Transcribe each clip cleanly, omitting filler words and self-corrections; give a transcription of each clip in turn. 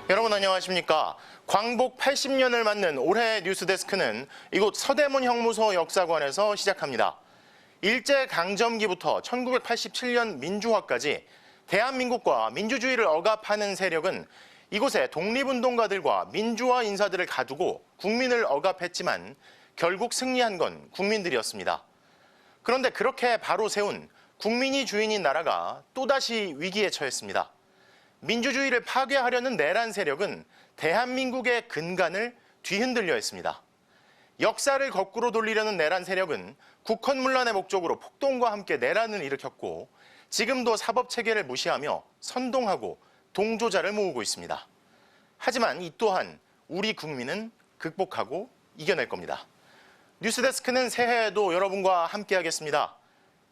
여러분 안녕하십니까. 광복 80년을 맞는 올해의 뉴스데스크는 이곳 서대문 형무소 역사관에서 시작합니다. 일제강점기부터 1987년 민주화까지 대한민국과 민주주의를 억압하는 세력은 이곳에 독립운동가들과 민주화 인사들을 가두고 국민을 억압했지만 결국 승리한 건 국민들이었습니다. 그런데 그렇게 바로 세운 국민이 주인인 나라가 또다시 위기에 처했습니다. 민주주의를 파괴하려는 내란 세력은 대한민국의 근간을 뒤흔들려 했습니다. 역사를 거꾸로 돌리려는 내란 세력은 국헌문란의 목적으로 폭동과 함께 내란을 일으켰고 지금도 사법체계를 무시하며 선동하고 동조자를 모으고 있습니다. 하지만 이 또한 우리 국민은 극복하고 이겨낼 겁니다. 뉴스데스크는 새해에도 여러분과 함께하겠습니다.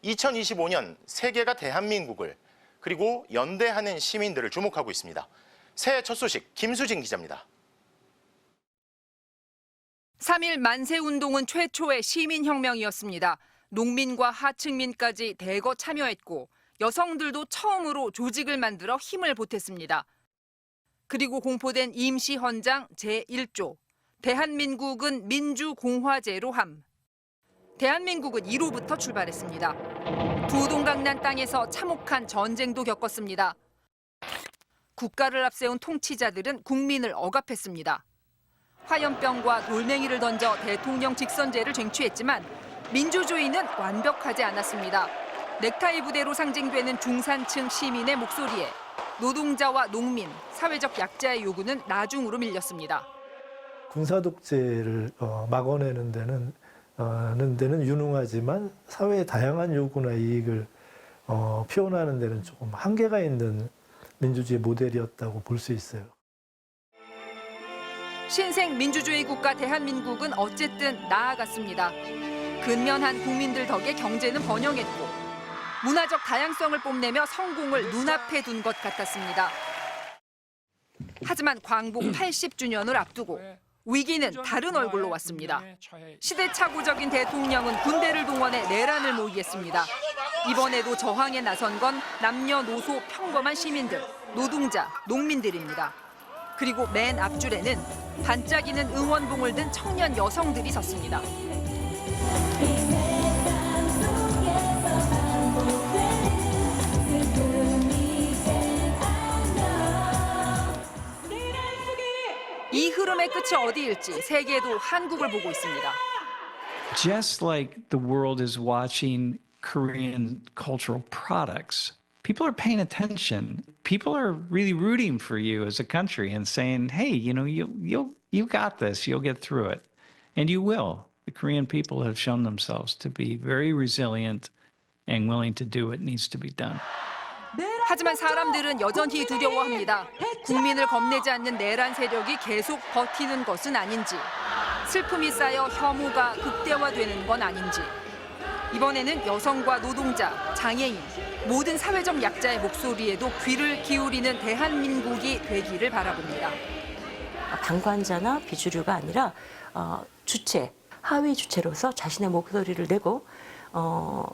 2025년 세계가 대한민국을 그리고 연대하는 시민들을 주목하고 있습니다. 새해 첫 소식 김수진 기자입니다. 3.1 만세운동은 최초의 시민혁명이었습니다. 농민과 하층민까지 대거 참여했고 여성들도 처음으로 조직을 만들어 힘을 보탰습니다. 그리고 공포된 임시헌장 제1조 대한민국은 민주공화제로 함. 대한민국은 1호부터 출발했습니다. 두 동강난 땅에서 참혹한 전쟁도 겪었습니다. 국가를 앞세운 통치자들은 국민을 억압했습니다. 화염병과 돌멩이를 던져 대통령 직선제를 쟁취했지만 민주주의는 완벽하지 않았습니다. 넥타이 부대로 상징되는 중산층 시민의 목소리에 노동자와 농민, 사회적 약자의 요구는 나중으로 밀렸습니다. 군사 독재를 막아내는 데는 유능하지만 사회의 다양한 요구나 이익을 표현하는 데는 조금 한계가 있는 민주주의 모델이었다고 볼 수 있어요. 신생 민주주의 국가 대한민국은 어쨌든 나아갔습니다. 근면한 국민들 덕에 경제는 번영했고 문화적 다양성을 뽐내며 성공을 눈앞에 둔 것 같았습니다. 하지만 광복 80주년을 앞두고 위기는 다른 얼굴로 왔습니다. 시대착오적인 대통령은 군대를 동원해 내란을 모의했습니다. 이번에도 저항에 나선 건 남녀노소 평범한 시민들, 노동자, 농민들입니다. 그리고 맨 앞줄에는 반짝이는 응원봉을 든 청년 여성들이 섰습니다. 이 흐름의 끝이 어디일지 세계도 한국을 보고 있습니다. Just like the world is watching Korean cultural products, people are paying attention. People are really rooting for you as a country and saying, "Hey, you got this. You'll get through it." And you will. The Korean people have shown themselves to be very resilient and willing to do what needs to be done. 하지만 사람들은 여전히 두려워합니다. 국민을 겁내지 않는 내란 세력이 계속 버티는 것은 아닌지, 슬픔이 쌓여 혐오가 극대화되는 건 아닌지, 이번에는 여성과 노동자, 장애인, 모든 사회적 약자의 목소리에도 귀를 기울이는 대한민국이 되기를 바라봅니다. 방관자나 비주류가 아니라 주체, 하위 주체로서 자신의 목소리를 내고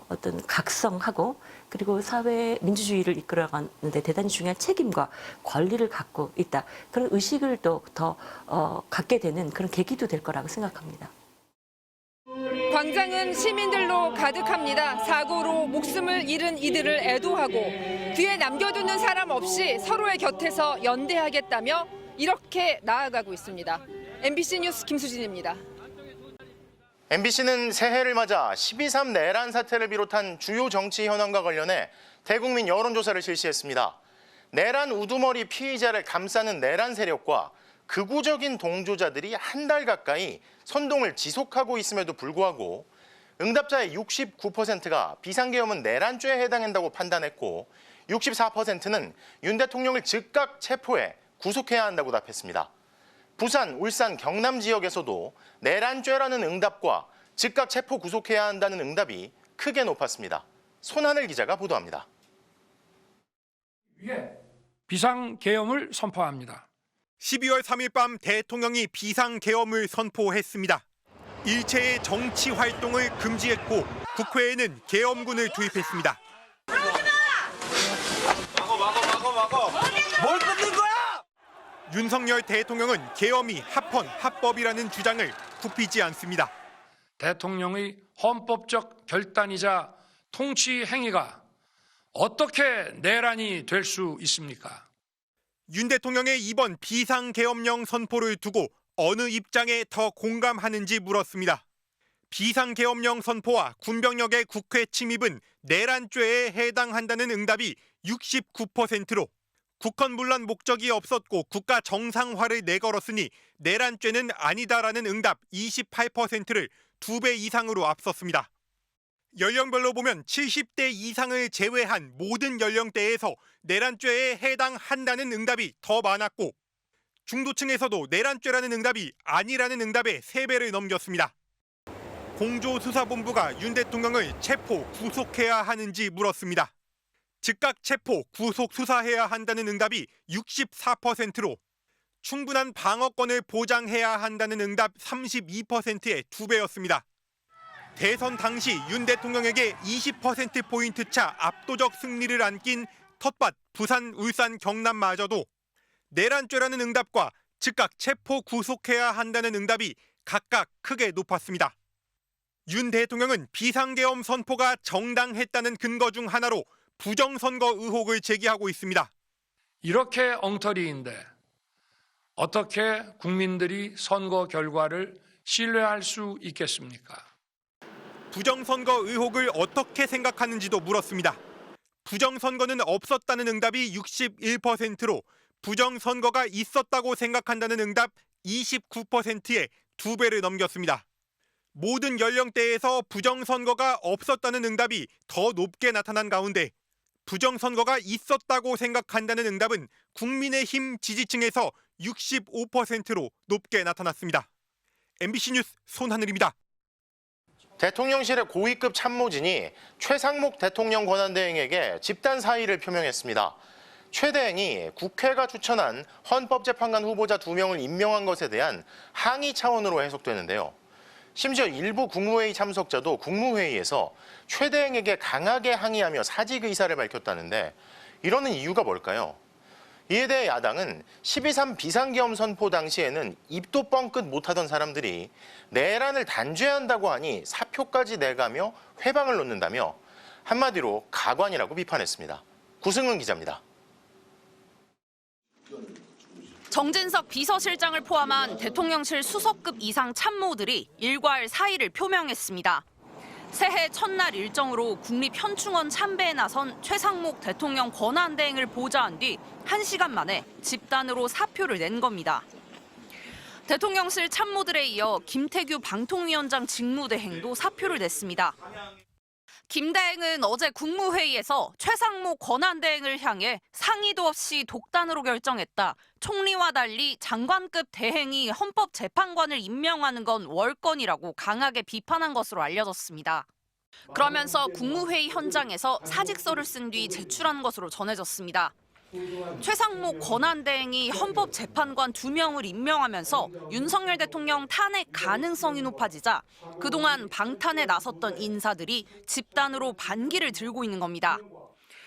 어떤 각성하고 그리고 사회 민주주의를 이끌어가는 데 대단히 중요한 책임과 권리를 갖고 있다. 그런 의식을 더 갖게 되는 그런 계기도 될 거라고 생각합니다. 광장은 시민들로 가득합니다. 사고로 목숨을 잃은 이들을 애도하고 뒤에 남겨두는 사람 없이 서로의 곁에서 연대하겠다며 이렇게 나아가고 있습니다. MBC 뉴스 김수진입니다. MBC는 새해를 맞아 12.3 내란 사태를 비롯한 주요 정치 현안과 관련해 대국민 여론조사를 실시했습니다. 내란 우두머리 피의자를 감싸는 내란 세력과 극우적인 동조자들이 한 달 가까이 선동을 지속하고 있음에도 불구하고 응답자의 69%가 비상계엄은 내란죄에 해당한다고 판단했고 64%는 윤 대통령을 즉각 체포해 구속해야 한다고 답했습니다. 부산, 울산, 경남 지역에서도 내란죄라는 응답과 즉각 체포 구속해야 한다는 응답이 크게 높았습니다. 손하늘 기자가 보도합니다. 비상계엄을 선포합니다. 12월 3일 밤 대통령이 비상계엄을 선포했습니다. 일체의 정치 활동을 금지했고 국회에는 계엄군을 투입했습니다. 막어! 뭘 끊는 거야? 윤석열 대통령은 계엄이 합헌합법이라는 주장을 굽히지 않습니다. 대통령의 헌법적 결단이자 통치 행위가 어떻게 내란이 될 수 있습니까? 윤 대통령의 이번 비상계엄령 선포를 두고 어느 입장에 더 공감하는지 물었습니다. 비상계엄령 선포와 군병력의 국회 침입은 내란죄에 해당한다는 응답이 69%로 국헌문란 목적이 없었고 국가 정상화를 내걸었으니 내란죄는 아니다라는 응답 28%를 2배 이상으로 앞섰습니다. 연령별로 보면 70대 이상을 제외한 모든 연령대에서 내란죄에 해당한다는 응답이 더 많았고 중도층에서도 내란죄라는 응답이 아니라는 응답의 3배를 넘겼습니다. 공조수사본부가 윤 대통령을 체포, 구속해야 하는지 물었습니다. 즉각 체포, 구속 수사해야 한다는 응답이 64%로 충분한 방어권을 보장해야 한다는 응답 32%의 2배였습니다. 대선 당시 윤 대통령에게 20%포인트 차 압도적 승리를 안긴 텃밭 부산, 울산, 경남마저도 내란죄라는 응답과 즉각 체포 구속해야 한다는 응답이 각각 크게 높았습니다. 윤 대통령은 비상계엄 선포가 정당했다는 근거 중 하나로 부정선거 의혹을 제기하고 있습니다. 이렇게 엉터리인데 어떻게 국민들이 선거 결과를 신뢰할 수 있겠습니까? 부정선거 의혹을 어떻게 생각하는지도 물었습니다. 부정선거는 없었다는 응답이 61%로 부정선거가 있었다고 생각한다는 응답 29%에 2배를 넘겼습니다. 모든 연령대에서 부정선거가 없었다는 응답이 더 높게 나타난 가운데 부정선거가 있었다고 생각한다는 응답은 국민의힘 지지층에서 65%로 높게 나타났습니다. MBC 뉴스 손하늘입니다. 대통령실의 고위급 참모진이 최상목 대통령 권한대행에게 집단 사의를 표명했습니다. 최 대행이 국회가 추천한 헌법재판관 후보자 2명을 임명한 것에 대한 항의 차원으로 해석되는데요. 심지어 일부 국무회의 참석자도 국무회의에서 최 대행에게 강하게 항의하며 사직 의사를 밝혔다는데 이러는 이유가 뭘까요? 이에 대해 야당은 12.3 비상계엄 선포 당시에는 입도 뻥끗 못하던 사람들이 내란을 단죄한다고 하니 사표까지 내가며 회방을 놓는다며 한마디로 가관이라고 비판했습니다. 구승은 기자입니다. 정진석 비서실장을 포함한 대통령실 수석급 이상 참모들이 일괄 사의를 표명했습니다. 새해 첫날 일정으로 국립현충원 참배에 나선 최상목 대통령 권한대행을 보좌한 뒤 1시간 만에 집단으로 사표를 낸 겁니다. 대통령실 참모들에 이어 김태규 방통위원장 직무대행도 사표를 냈습니다. 김 대행은 어제 국무회의에서 최상목 권한대행을 향해 상의도 없이 독단으로 결정했다. 총리와 달리 장관급 대행이 헌법재판관을 임명하는 건 월권이라고 강하게 비판한 것으로 알려졌습니다. 그러면서 국무회의 현장에서 사직서를 쓴 뒤 제출한 것으로 전해졌습니다. 최상목 권한대행이 헌법재판관 2명을 임명하면서 윤석열 대통령 탄핵 가능성이 높아지자 그동안 방탄에 나섰던 인사들이 집단으로 반기를 들고 있는 겁니다.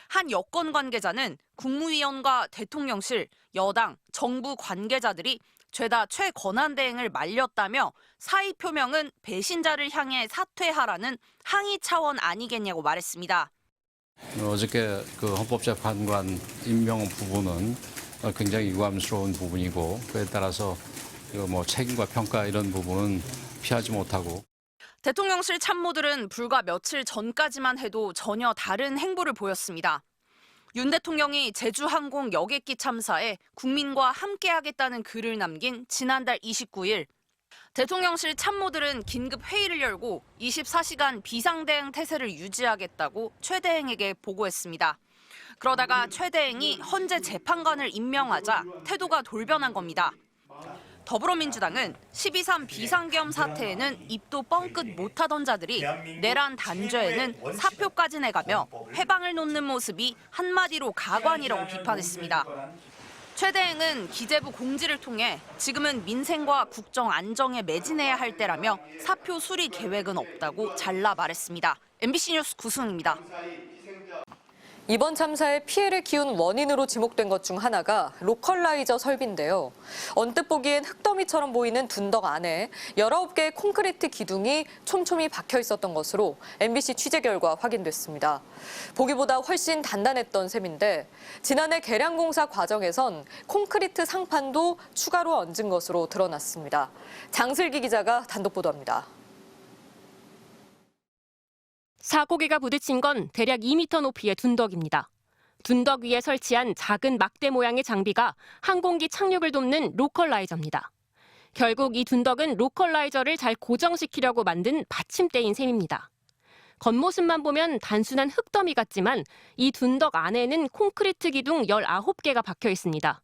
한 여권 관계자는 국무위원과 대통령실, 여당, 정부 관계자들이 죄다 최 권한대행을 말렸다며 사의 표명은 배신자를 향해 사퇴하라는 항의 차원 아니겠냐고 말했습니다. 어저께 그 헌법재판관 임명 부분은 굉장히 유감스러운 부분이고 그에 따라서 뭐 책임과 평가 이런 부분은 피하지 못하고. 대통령실 참모들은 불과 며칠 전까지만 해도 전혀 다른 행보를 보였습니다. 윤 대통령이 제주항공 여객기 참사에 국민과 함께하겠다는 글을 남긴 지난달 29일 대통령실 참모들은 긴급 회의를 열고 24시간 비상대응 태세를 유지하겠다고 최 대행에게 보고했습니다. 그러다가 최 대행이 헌재 재판관을 임명하자 태도가 돌변한 겁니다. 더불어민주당은 12.3 비상계엄 사태에는 입도 뻥끗 못하던 자들이 내란 단죄에는 사표까지 내가며 회방을 놓는 모습이 한마디로 가관이라고 비판했습니다. 최 대행은 기재부 공지를 통해 지금은 민생과 국정 안정에 매진해야 할 때라며 사표 수리 계획은 없다고 잘라 말했습니다. MBC 뉴스 구승입니다. 이번 참사의 피해를 키운 원인으로 지목된 것 중 하나가 로컬라이저 설비인데요. 언뜻 보기엔 흙더미처럼 보이는 둔덕 안에 19개의 콘크리트 기둥이 촘촘히 박혀 있었던 것으로 MBC 취재 결과 확인됐습니다. 보기보다 훨씬 단단했던 셈인데 지난해 개량공사 과정에선 콘크리트 상판도 추가로 얹은 것으로 드러났습니다. 장슬기 기자가 단독 보도합니다. 사고기가 부딪힌 건 대략 2m 높이의 둔덕입니다. 둔덕 위에 설치한 작은 막대 모양의 장비가 항공기 착륙을 돕는 로컬라이저입니다. 결국 이 둔덕은 로컬라이저를 잘 고정시키려고 만든 받침대인 셈입니다. 겉모습만 보면 단순한 흙더미 같지만 이 둔덕 안에는 콘크리트 기둥 19개가 박혀 있습니다.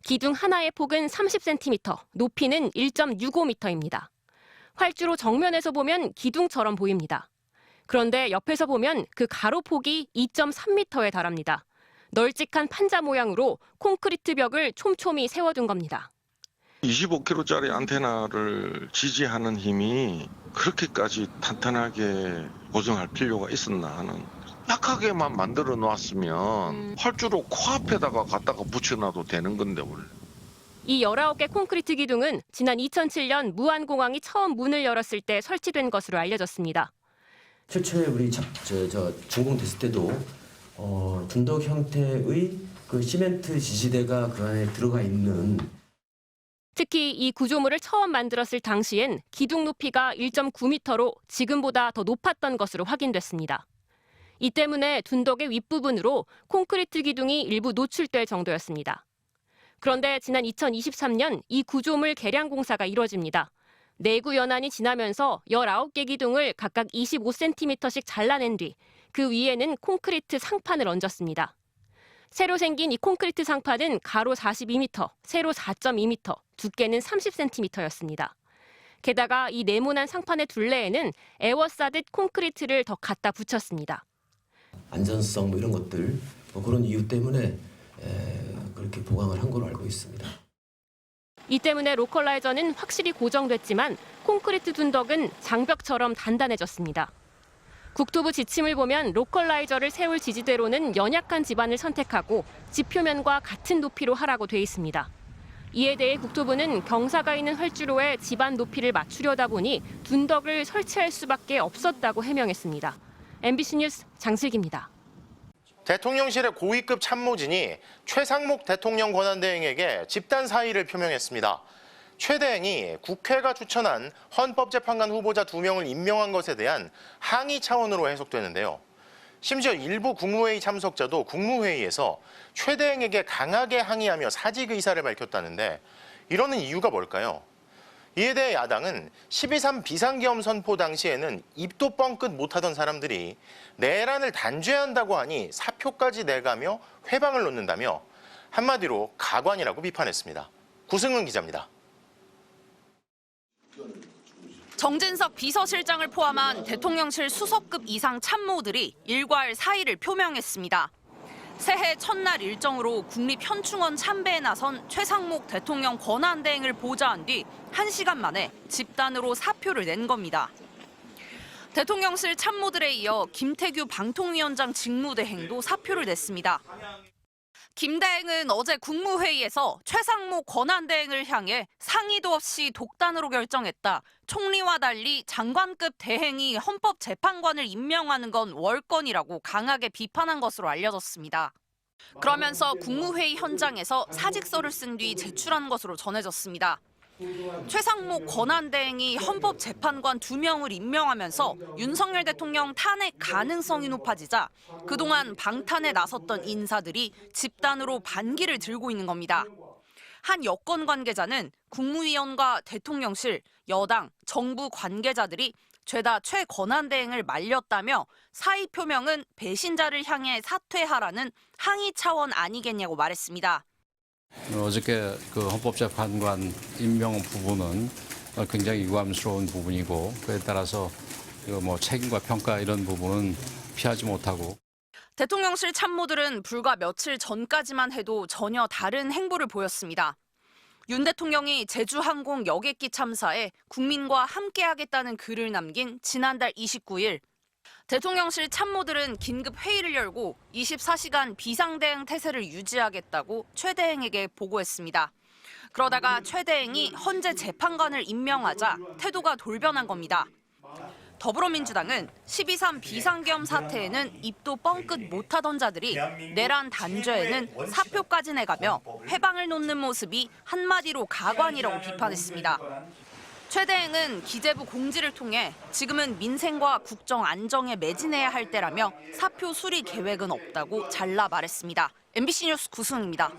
기둥 하나의 폭은 30cm, 높이는 1.65m입니다. 활주로 정면에서 보면 기둥처럼 보입니다. 그런데 옆에서 보면 그 가로폭이 2.3m에 달합니다. 널찍한 판자 모양으로 콘크리트 벽을 촘촘히 세워둔 겁니다. 25kg짜리 안테나를 지지하는 힘이 그렇게까지 탄탄하게 고정할 필요가 있었나 하는, 약하게만 만들어 놨으면 활주로 코앞에다가 갖다가 붙여놔도 되는 건데 원래. 이 19개 콘크리트 기둥은 지난 2007년 무안공항이 처음 문을 열었을 때 설치된 것으로 알려졌습니다. 최초에 우리 준공됐을 때도 둔덕 형태의 그 시멘트 지지대가 그 안에 들어가 있는. 특히 이 구조물을 처음 만들었을 당시엔 기둥 높이가 1.9m로 지금보다 더 높았던 것으로 확인됐습니다. 이 때문에 둔덕의 윗부분으로 콘크리트 기둥이 일부 노출될 정도였습니다. 그런데 지난 2023년 이 구조물 개량 공사가 이뤄집니다. 내구 연한이 지나면서 19개 기둥을 각각 25cm씩 잘라낸 뒤 그 위에는 콘크리트 상판을 얹었습니다. 새로 생긴 이 콘크리트 상판은 가로 42m, 세로 4.2m, 두께는 30cm였습니다. 게다가 이 네모난 상판의 둘레에는 에워싸듯 콘크리트를 더 갖다 붙였습니다. 안전성 이런 것들 그런 이유 때문에 그렇게 보강을 한 걸로 알고 있습니다. 이 때문에 로컬라이저는 확실히 고정됐지만 콘크리트 둔덕은 장벽처럼 단단해졌습니다. 국토부 지침을 보면 로컬라이저를 세울 지지대로는 연약한 지반을 선택하고 지표면과 같은 높이로 하라고 돼 있습니다. 이에 대해 국토부는 경사가 있는 활주로에 지반 높이를 맞추려다 보니 둔덕을 설치할 수밖에 없었다고 해명했습니다. MBC 뉴스 장슬기입니다. 대통령실의 고위급 참모진이 최상목 대통령 권한대행에게 집단 사의를 표명했습니다. 최 대행이 국회가 추천한 헌법재판관 후보자 2명을 임명한 것에 대한 항의 차원으로 해석되는데요. 심지어 일부 국무회의 참석자도 국무회의에서 최 대행에게 강하게 항의하며 사직 의사를 밝혔다는데 이러는 이유가 뭘까요? 이에 대해 야당은 12.3 비상계엄 선포 당시에는 입도 뻥끗 못하던 사람들이 내란을 단죄한다고 하니 사표까지 내가며 회방을 놓는다며 한마디로 가관이라고 비판했습니다. 구승은 기자입니다. 정진석 비서실장을 포함한 대통령실 수석급 이상 참모들이 일괄 사의를 표명했습니다. 새해 첫날 일정으로 국립현충원 참배에 나선 최상목 대통령 권한대행을 보좌한 뒤 1시간 만에 집단으로 사표를 낸 겁니다. 대통령실 참모들에 이어 김태규 방통위원장 직무대행도 사표를 냈습니다. 김 대행은 어제 국무회의에서 최상목 권한대행을 향해 상의도 없이 독단으로 결정했다. 총리와 달리 장관급 대행이 헌법재판관을 임명하는 건 월권이라고 강하게 비판한 것으로 알려졌습니다. 그러면서 국무회의 현장에서 사직서를 쓴 뒤 제출한 것으로 전해졌습니다. 최상목 권한대행이 헌법재판관 2명을 임명하면서 윤석열 대통령 탄핵 가능성이 높아지자 그동안 방탄에 나섰던 인사들이 집단으로 반기를 들고 있는 겁니다. 한 여권 관계자는 국무위원과 대통령실, 여당, 정부 관계자들이 죄다 최 권한대행을 말렸다며 사의 표명은 배신자를 향해 사퇴하라는 항의 차원 아니겠냐고 말했습니다. 어저께 그 헌법재판관 임명 부분은 굉장히 유감스러운 부분이고 그에 따라서 뭐 책임과 평가 이런 부분은 피하지 못하고. 대통령실 참모들은 불과 며칠 전까지만 해도 전혀 다른 행보를 보였습니다. 윤 대통령이 제주항공 여객기 참사에 국민과 함께하겠다는 글을 남긴 지난달 29일 대통령실 참모들은 긴급 회의를 열고 24시간 비상대응 태세를 유지하겠다고 최대행에게 보고했습니다. 그러다가 최대행이 헌재 재판관을 임명하자 태도가 돌변한 겁니다. 더불어민주당은 12.3 비상계엄 사태에는 입도 뻥끗 못하던 자들이 내란 단죄에는 사표까지 내가며 회방을 놓는 모습이 한마디로 가관이라고 비판했습니다. 최대행은 기재부 공지를 통해 지금은 민생과 국정 안정에 매진해야 할 때라며 사표 수리 계획은 없다고 잘라 말했습니다. MBC 뉴스 구승입니다.